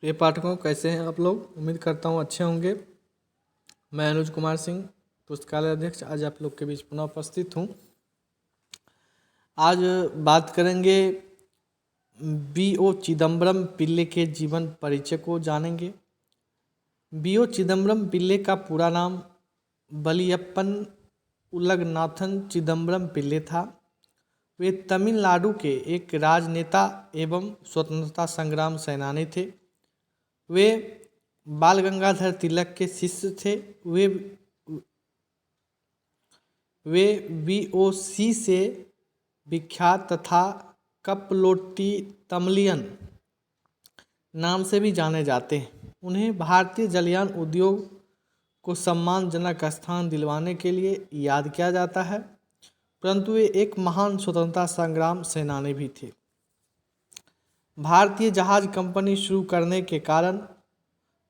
प्रिय पाठकों, कैसे हैं आप लोग। उम्मीद करता हूँ अच्छे होंगे। मैं अनुज कुमार सिंह, पुस्तकालय अध्यक्ष, आज आप लोग के बीच पुनः उपस्थित हूँ। आज बात करेंगे B.O. चिदम्बरम पिल्ले के जीवन परिचय को जानेंगे। B.O. चिदम्बरम पिल्ले का पूरा नाम बलियप्पन उलगनाथन चिदम्बरम पिल्ले था। वे तमिलनाडु के एक राजनेता एवं स्वतंत्रता संग्राम सेनानी थे। वे बाल गंगाधर तिलक के शिष्य थे। वे VOC से विख्यात तथा कपलोट्टी तमिलियन नाम से भी जाने जाते हैं। उन्हें भारतीय जलयान उद्योग को सम्मानजनक स्थान दिलवाने के लिए याद किया जाता है, परंतु वे एक महान स्वतंत्रता संग्राम सेनानी भी थे। भारतीय जहाज कंपनी शुरू करने के कारण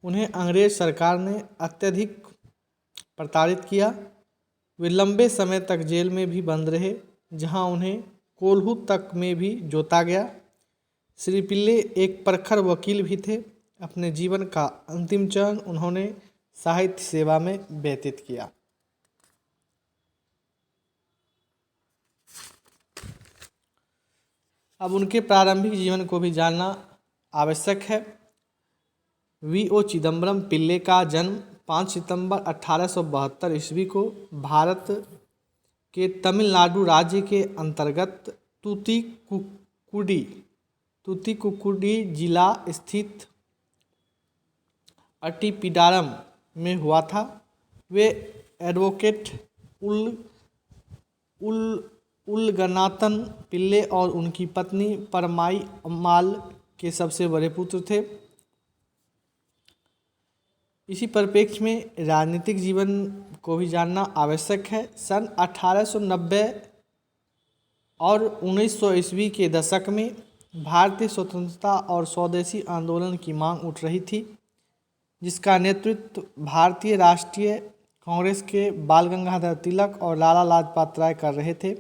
उन्हें अंग्रेज सरकार ने अत्यधिक प्रताड़ित किया। वे लंबे समय तक जेल में भी बंद रहे, जहां उन्हें कोल्हू तक में भी जोता गया। श्री पिल्ले एक प्रखर वकील भी थे। अपने जीवन का अंतिम चरण उन्होंने साहित्य सेवा में व्यतीत किया। अब उनके प्रारंभिक जीवन को भी जानना आवश्यक है। V.O. चिदम्बरम पिल्ले का जन्म 5 सितंबर 1872 ईस्वी को भारत के तमिलनाडु राज्य के अंतर्गत तूतीकुकुडी जिला स्थित अट्टीपीडारम में हुआ था। वे एडवोकेट उलगनाथन पिल्ले और उनकी पत्नी परमाई अम्माल के सबसे बड़े पुत्र थे। इसी परिप्रेक्ष्य में राजनीतिक जीवन को भी जानना आवश्यक है। सन 1890 और 1900 ईस्वी के दशक में भारतीय स्वतंत्रता और स्वदेशी आंदोलन की मांग उठ रही थी, जिसका नेतृत्व भारतीय राष्ट्रीय कांग्रेस के बाल गंगाधर तिलक और लाला लाजपत राय कर रहे थे।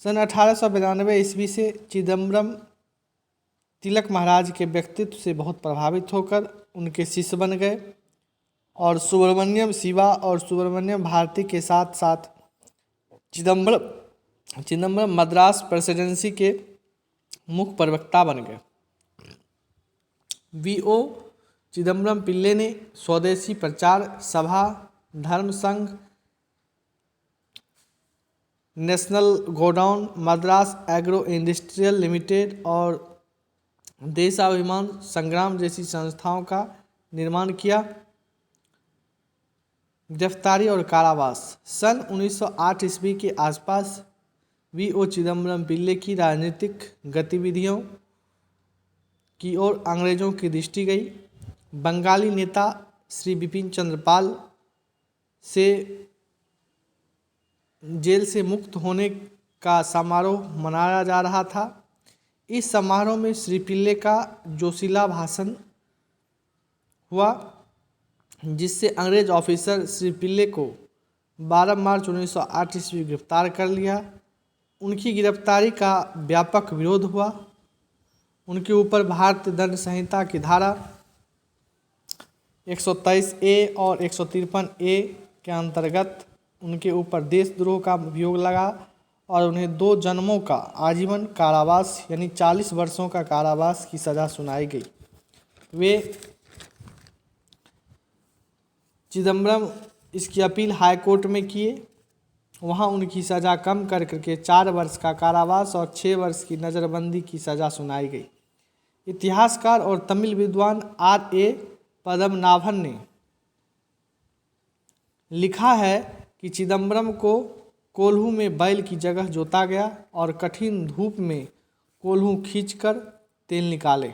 सन 1892 ईस्वी से चिदम्बरम तिलक महाराज के व्यक्तित्व से बहुत प्रभावित होकर उनके शिष्य बन गए और सुब्रमण्यम शिवा और सुब्रमण्यम भारती के साथ साथ चिदम्बरम मद्रास प्रेसिडेंसी के मुख्य प्रवक्ता बन गए। V.O. चिदम्बरम पिल्ले ने स्वदेशी प्रचार सभा, धर्म संघ, national godown, Madras agro industrial limited और देशाभिमान संग्राम जैसी संस्थाओं का निर्माण किया। गिरफ्तारी और कारावास। सन 1908 ईस्वी के आसपास V.O. चिदम्बरम पिल्ले की राजनीतिक गतिविधियों की ओर अंग्रेजों की दृष्टि गई। बंगाली नेता श्री बिपिन चंद्र पाल से जेल से मुक्त होने का समारोह मनाया जा रहा था। इस समारोह में श्री पिल्ले का जोशीला भाषण हुआ, जिससे अंग्रेज ऑफिसर श्री पिल्ले को 12 मार्च 1908 ईस्वी गिरफ्तार कर लिया। उनकी गिरफ्तारी का व्यापक विरोध हुआ। उनके ऊपर भारतीय दंड संहिता की धारा 123A और 153A के अंतर्गत उनके ऊपर देशद्रोह का अभियोग लगा और उन्हें 2 जन्मों का आजीवन कारावास यानी 40 वर्षों का कारावास की सज़ा सुनाई गई। वे चिदम्बरम इसकी अपील हाई कोर्ट में किए। वहां उनकी सज़ा कम करके 4 वर्ष का कारावास और 6 वर्ष की नज़रबंदी की सज़ा सुनाई गई। इतिहासकार और तमिल विद्वान R.A. पद्मनाभन ने लिखा है कि चिदम्बरम को कोल्हू में बैल की जगह जोता गया और कठिन धूप में कोल्हू खींचकर तेल निकाले।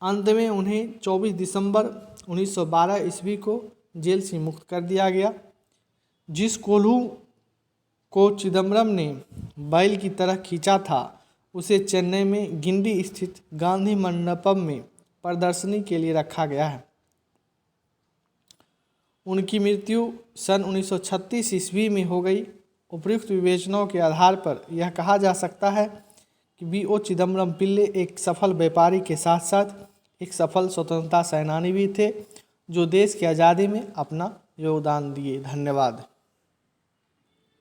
अंत में उन्हें 24 दिसंबर 1912 ईस्वी को जेल से मुक्त कर दिया गया। जिस कोल्हू को चिदम्बरम ने बैल की तरह खींचा था, उसे चेन्नई में गिंडी स्थित गांधी मंडपम में प्रदर्शनी के लिए रखा गया है। उनकी मृत्यु सन 1936 ईस्वी में हो गई। उपयुक्त विवेचनाओं के आधार पर यह कहा जा सकता है कि V.O. चिदम्बरम पिल्ले एक सफल व्यापारी के साथ साथ एक सफल स्वतंत्रता सेनानी भी थे जो देश की आज़ादी में अपना योगदान दिए। धन्यवाद।